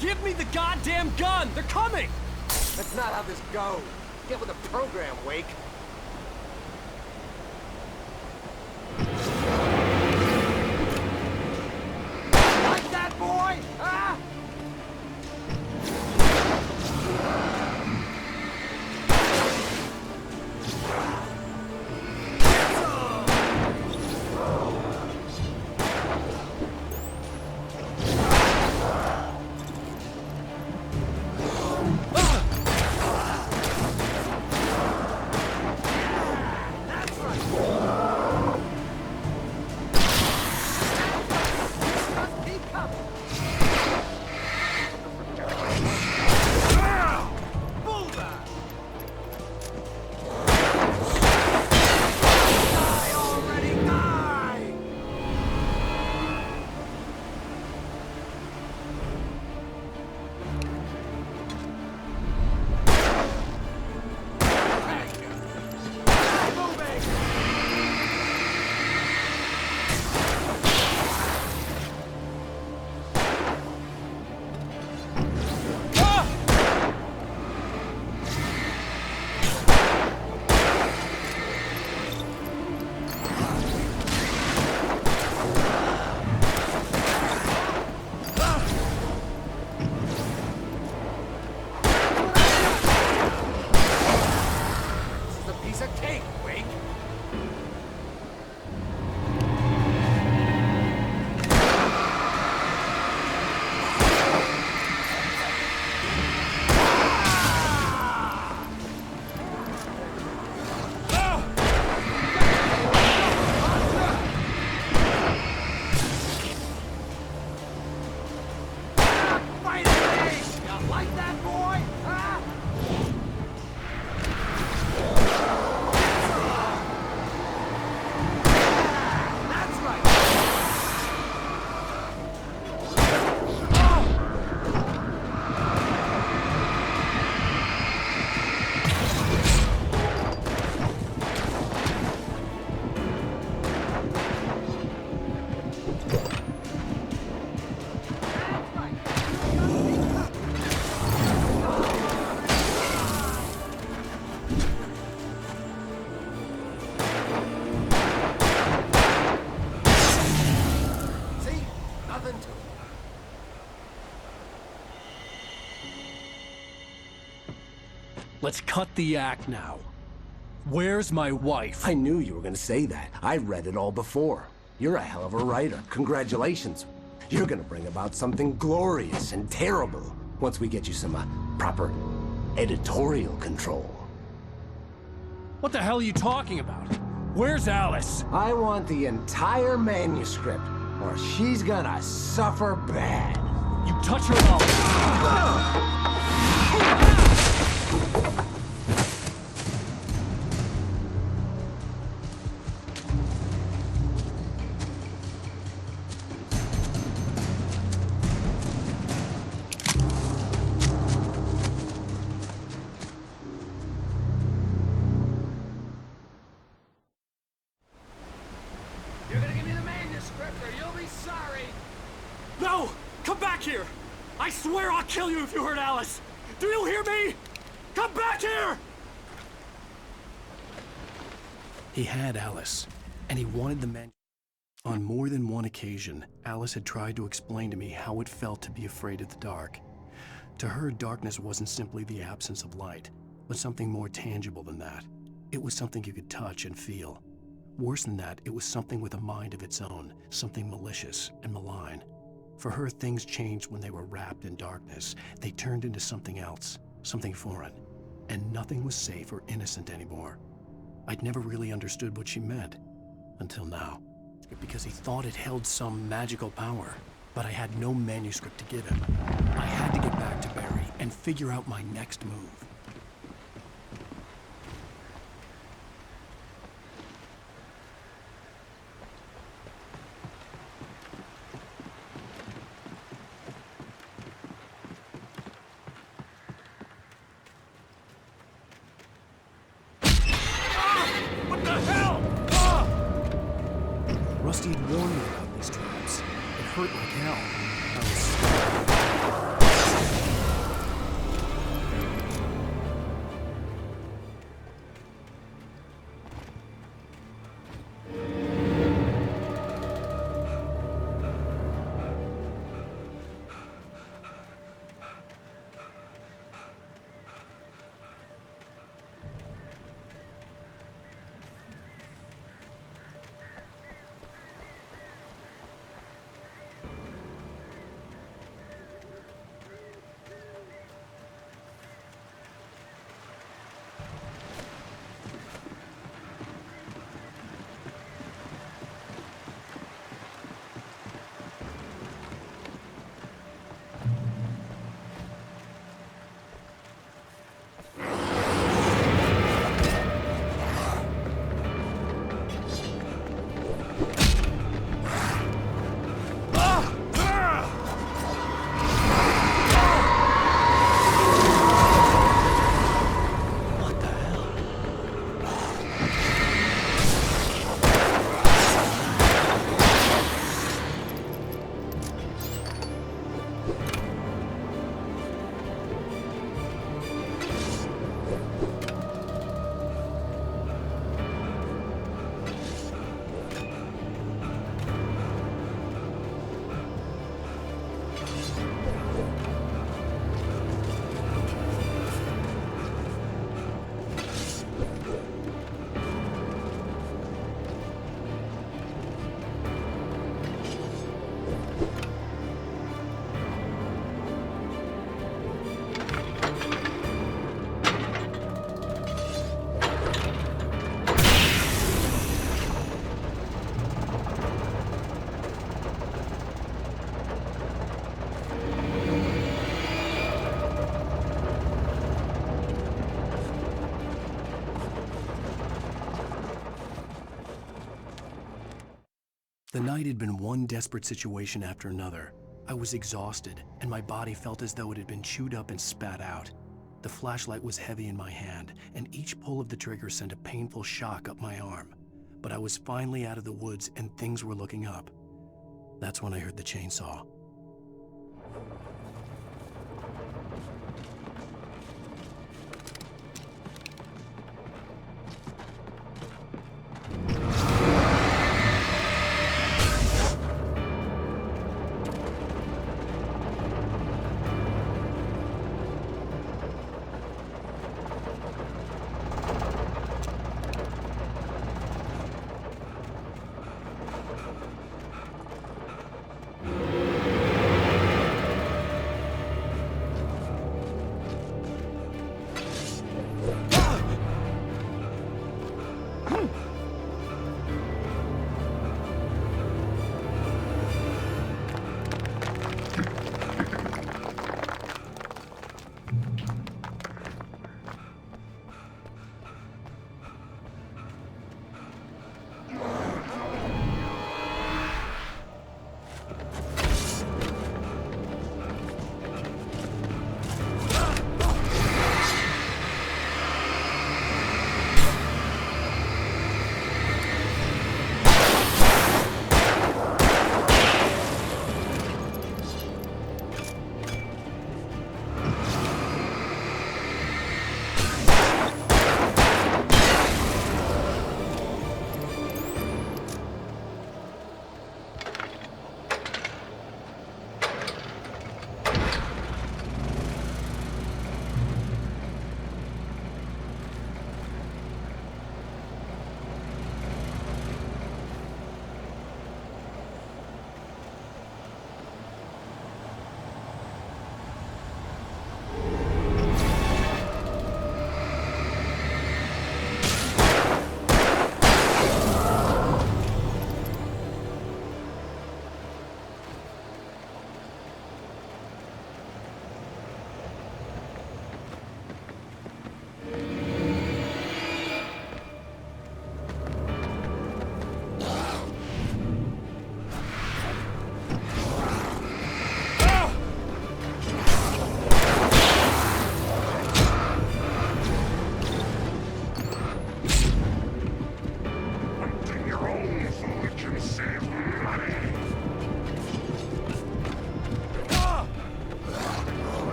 Speaker 17: Give me the goddamn gun! They're coming!
Speaker 11: That's not how this goes. Get with the program, Wake. Like that, boy? Huh?
Speaker 7: nothing to it.
Speaker 3: Let's cut the act now. Where's my wife?
Speaker 7: I knew you were gonna say that. I read it all before. You're a hell of a writer. Congratulations. You're gonna bring about something glorious and terrible once we get you some proper editorial control.
Speaker 3: What the hell are you talking about? Where's Alice?
Speaker 7: I want the entire manuscript, or she's gonna suffer bad.
Speaker 3: You touch her, I'll...
Speaker 11: You're gonna give me the manuscript or you'll be sorry!
Speaker 14: No! Come back here! I swear I'll kill you if you hurt Alice! Do you hear me? Come back here!
Speaker 3: He had Alice, and he wanted the man. On more than one occasion, Alice had tried to explain to me how it felt to be afraid of the dark. To her, darkness wasn't simply the absence of light, but something more tangible than that. It was something you could touch and feel. Worse than that, it was something with a mind of its own, something malicious and malign. For her, things changed when they were wrapped in darkness. They turned into something else, something foreign, and nothing was safe or innocent anymore. I'd never really understood what she meant, until now. Because he thought it held some magical power, but I had no manuscript to give him. I had to get back to Barry and figure out my next move. Rusty had warned me about these traps. It hurt like hell. I was... The night had been one desperate situation after another. I was exhausted, and my body felt as though it had been chewed up and spat out. The flashlight was heavy in my hand, and each pull of the trigger sent a painful shock up my arm. But I was finally out of the woods, and things were looking up. That's when I heard the chainsaw.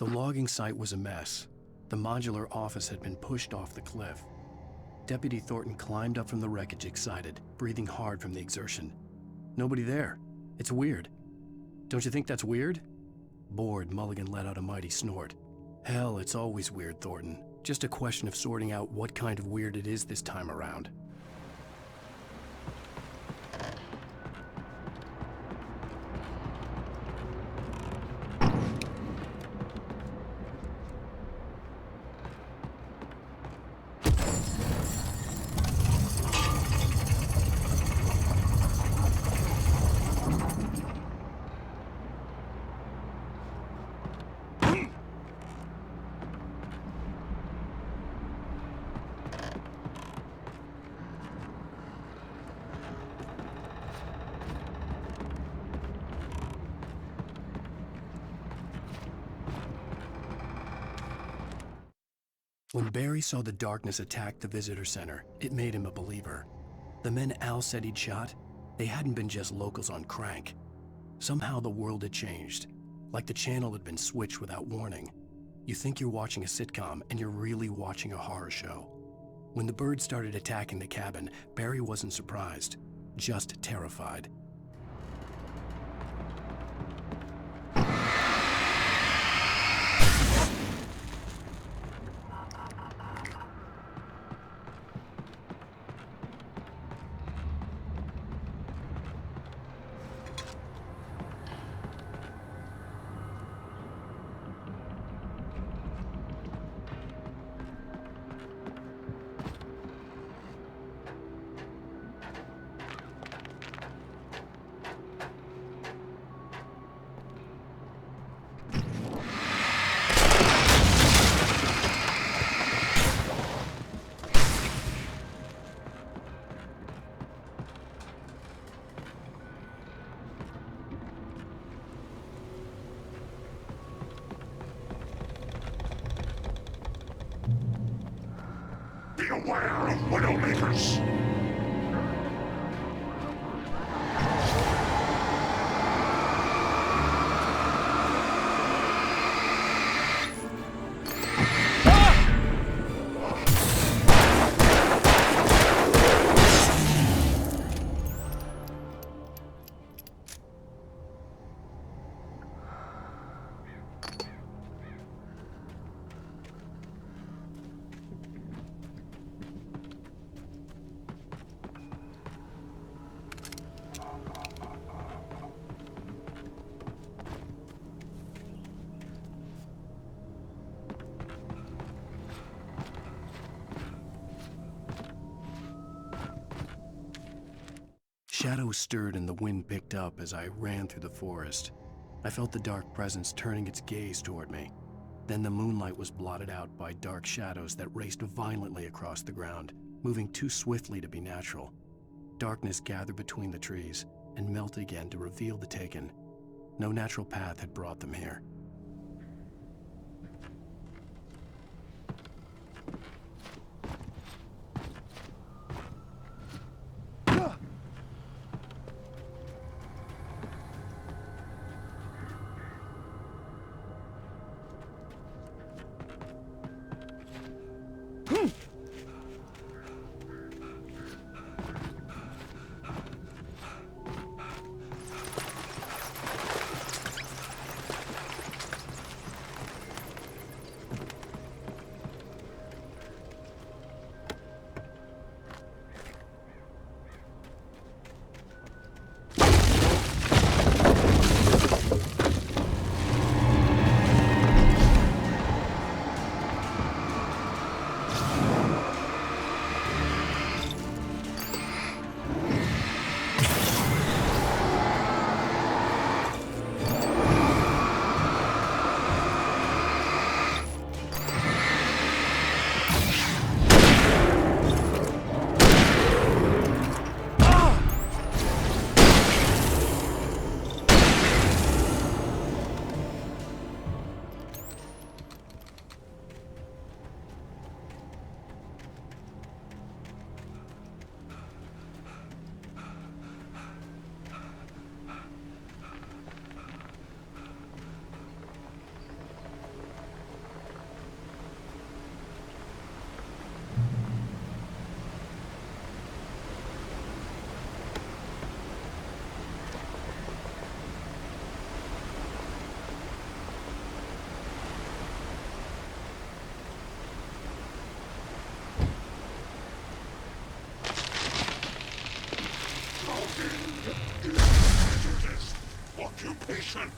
Speaker 3: logging site was a mess. The modular office had been pushed off the cliff. Deputy Thornton climbed up from the wreckage excited, breathing hard from the exertion. Nobody there. It's weird. Don't you think that's weird? Bored, Mulligan let out a mighty snort. Hell, it's always weird, Thornton. Just a question of sorting out what kind of weird it is this time around. When Barry saw the darkness attack the visitor center, it made him a believer. The men Al said he'd shot, they hadn't been just locals on crank. Somehow the world had changed, like the channel had been switched without warning. You think you're watching a sitcom, and you're really watching a horror show. When the birds started attacking the cabin, Barry wasn't surprised, just terrified.
Speaker 21: Beware of Widowmakers!
Speaker 3: Shadows stirred and the wind picked up as I ran through the forest. I felt the dark presence turning its gaze toward me. Then the moonlight was blotted out by dark shadows that raced violently across the ground, moving too swiftly to be natural. Darkness gathered between the trees and melted again to reveal the Taken. No natural path had brought them here.
Speaker 21: Patient.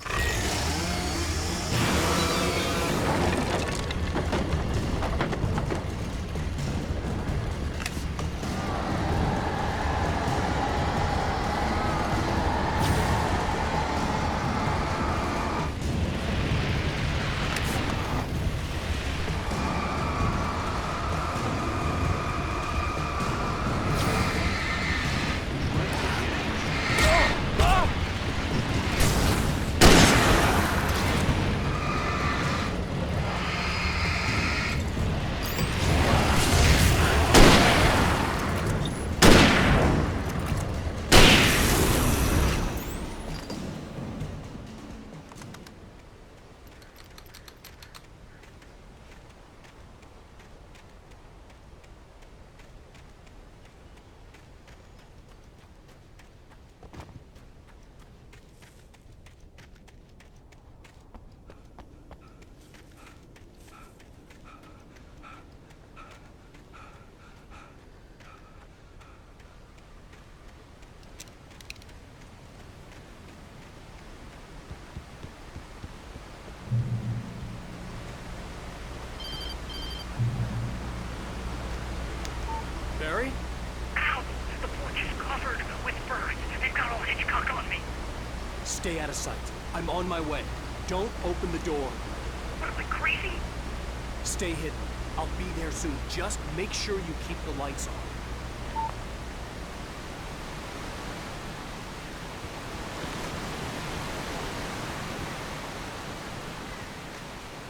Speaker 17: Barry?
Speaker 2: Ow! The porch is covered with birds. They've got old Hitchcock on me.
Speaker 17: Stay out of sight. I'm on my way. Don't open the door.
Speaker 2: What am I, crazy?
Speaker 17: Stay hidden. I'll be there soon. Just make sure you keep the lights on.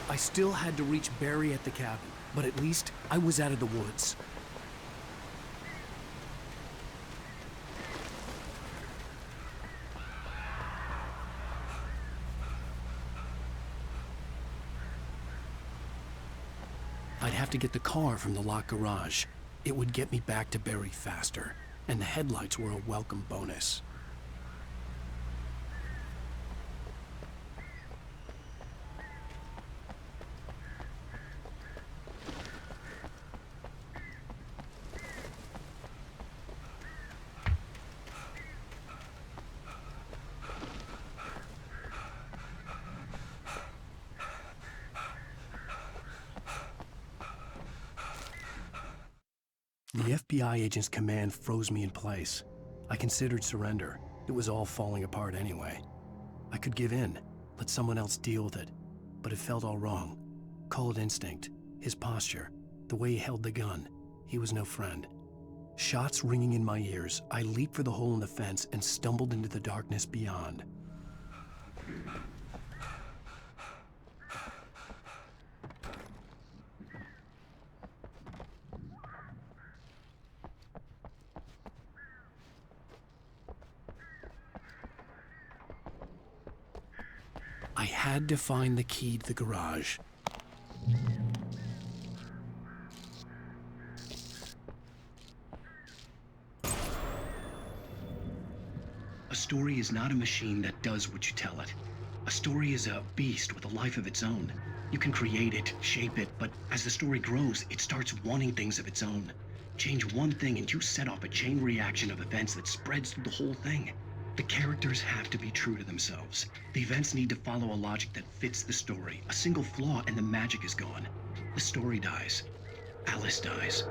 Speaker 17: I still had to reach Barry at the cabin, but at least I was out of the woods. I'd have to get the car from the locked garage. It would get me back to Barry faster, and the headlights were a welcome bonus. The FBI agent's command froze me in place. I considered surrender. It was all falling apart anyway. I could give in, let someone else deal with it, but it felt all wrong. Call it instinct, his posture, the way he held the gun. He was no friend. Shots ringing in my ears, I leaped for the hole in the fence and stumbled into the darkness beyond. I had to find the key to the garage.
Speaker 1: A story is not a machine that does what you tell it. A story is a beast with a life of its own. You can create it, shape it, but as the story grows, it starts wanting things of its own. Change one thing and you set off a chain reaction of events that spreads through the whole thing. The characters have to be true to themselves. The events need to follow a logic that fits the story. A single flaw and the magic is gone. The story dies. Alice dies.